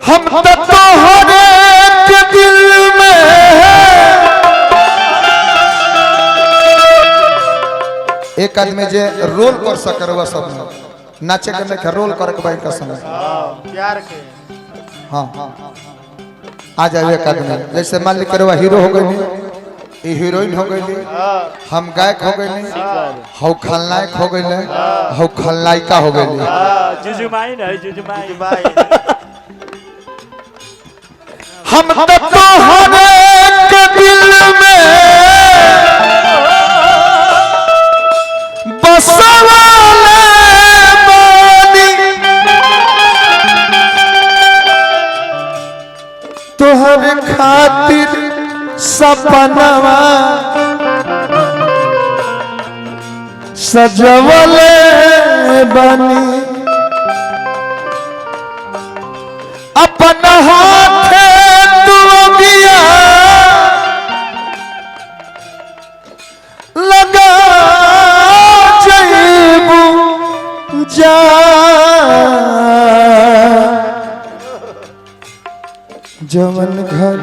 हम तोहरे के दिल में एक आदमी जे रोल कर सके वह सब नाचे के में रोल कर के भाई का समय प्यार के हाँ आ जाए एक आदमी जैसे मान ली करवा हीरो हो गई ये हीरोइन हो गई हम गायक हो गई हौ खलनायक हो गई हौ खलनायिका हो गई जुजुमाइन है जुजुमाइन हम तोहरे के दिल में बसवाले बानी तोहरे खातिर सपनवा सजवले बानी अपन हाथे तू दिया लगा जईबू जा जवन घर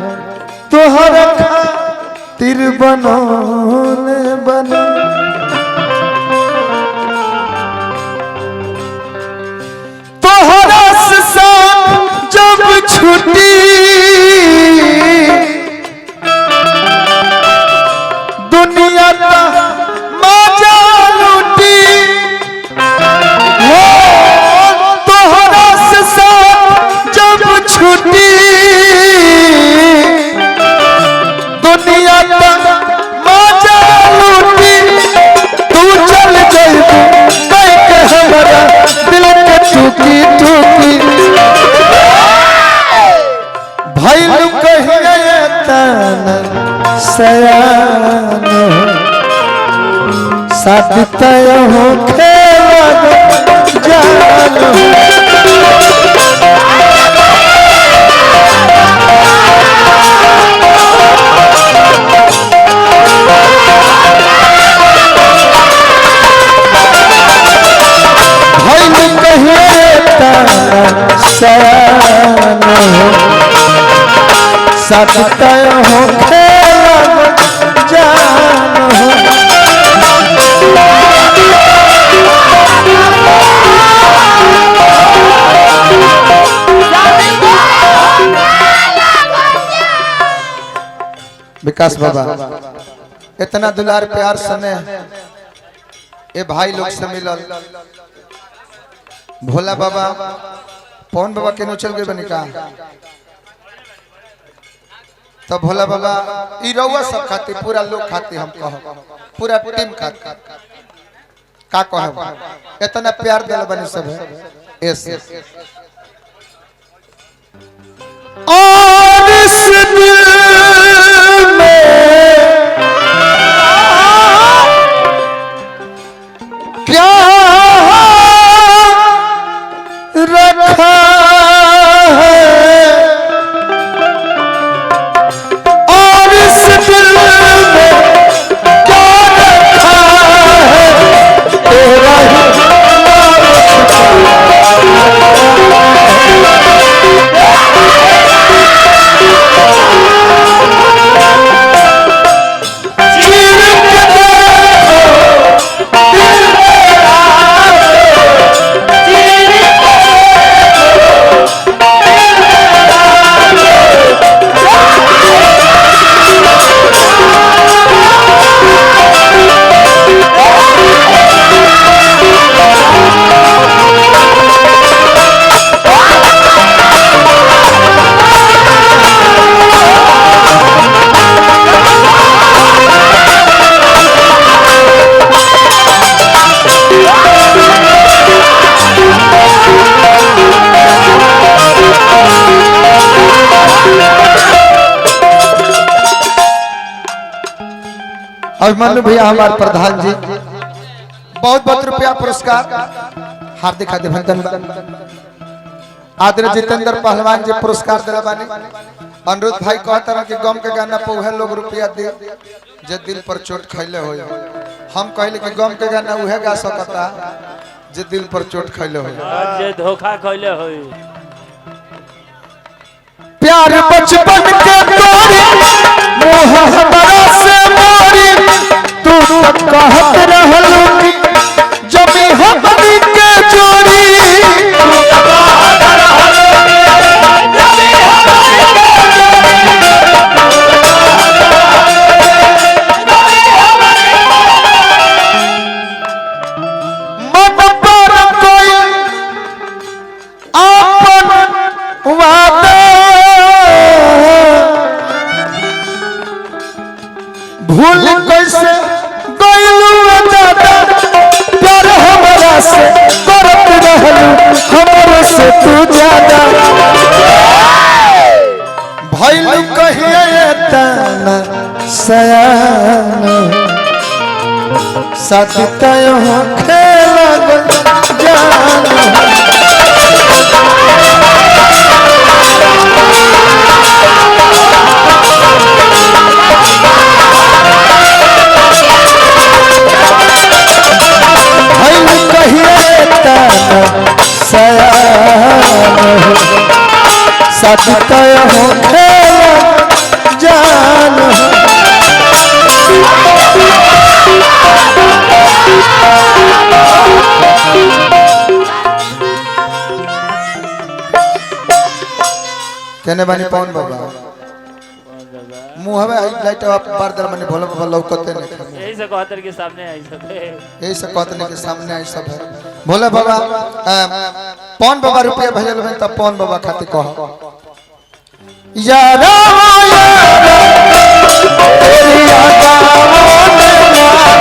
तोहर खातिर बनौले बने तोहरा से साथ जब छुट्टी दुनिया का मजा लूटी हो तोहरा से साथ जब छुट्टी दुनिया का मजा लूटी तू चल गई कह के हमारा दिल के टूकी टूकी भाई लू कहिए ताना सयान साथ तय हो खेला जान भाई लू कहिए ताना सयान साथ तय हो खेला जान हो विकास बाबा इतना दुलार प्यार स्नेह ए भाई लोग से मिलल भोला बाबा पवन बाबा के चल गए बनी का तो भोला बाबा ई रउआ सब खाती पूरा लोग खाती हम कहो पूरा टीम खाती का कहो इतना प्यार दिल बनी सब ऐसे और इस दिल में क्या रखा अभिमन्यु भैया हमारे प्रधान जी बहुत बहुत रुपया पुरस्कार हार्दिक अभिनंदन आदरणीय जितेंद्र पहलवान जी पुरस्कार दिला बानी अनुरोध भाई कहता रहा कि गम के गाना पे उहे लोग रुपया दे जे दिल पर चोट खैले हो हम कहले कि गम के गाना उहे गा सकता जे दिल पर चोट खैले हो जे धोखा खैले हो प्यार बचपन के तोरी मोह हमरा से मोरी तू तो कहत रहलू जमी हमनी के जोड़ी भूल कैसे गइलू दादा प्यार हमरा से करत रहलू हमरो से तू ज्यादा भइलू कहिए तना सयान साथ तय हो खेल जान साथ तय हो खेल जान कहने बानी पवन बाबा मुंह में लाइट आप बारदर मने भोला बाबा लौकते नहीं यही से कहतर के सामने आई सब यही से कहते के सामने आई सब है भोला बाबा पवन बाबा रुपया भेजल बन त पवन बाबा खातिर कह यारा यारा तेरी यादाओं ने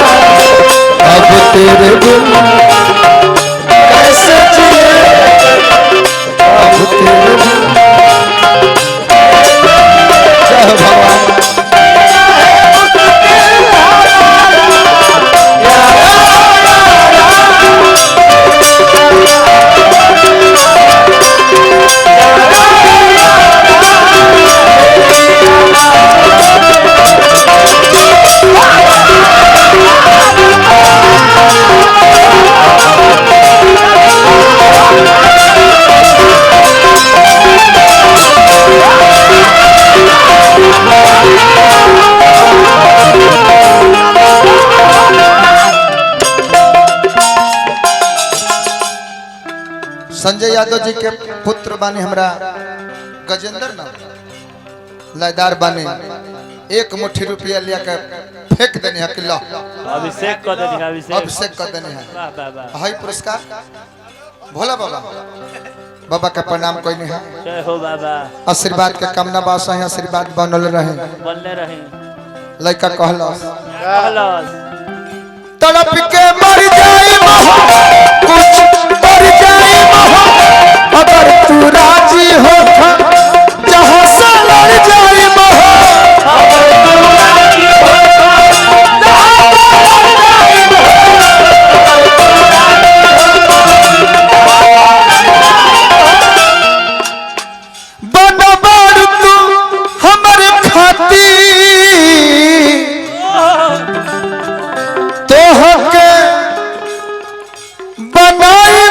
अब तेरे बिन कैसे जिए अब तेरे बिन जय भगवान संजय यादव जी के पुत्र बानी हमरा गजेंद्र ना लयदार बानी एक मुट्ठी रुपया लिया के फेंक देनी है किला अभिषेक कर देनी है अभिषेक कर देनी है वाह वाह वाह हाई पुरस्कार भोला बाबा बाबा का प्रणाम कोई नहीं है जय हो बाबा आशीर्वाद के कामना बासा है आशीर्वाद बनल रहे बनले रही लड़का कहलस तड़प के मर जाए कुछ कर जाए अगर तू राजी हो जहाँ से लड़ जाए बनबार तू हमारे खाती तो हके बनाए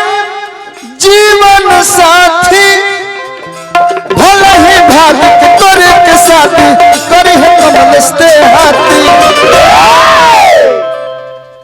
जीवन साथी भले ही भाग करे के साथी करे कमलस्ते हाथी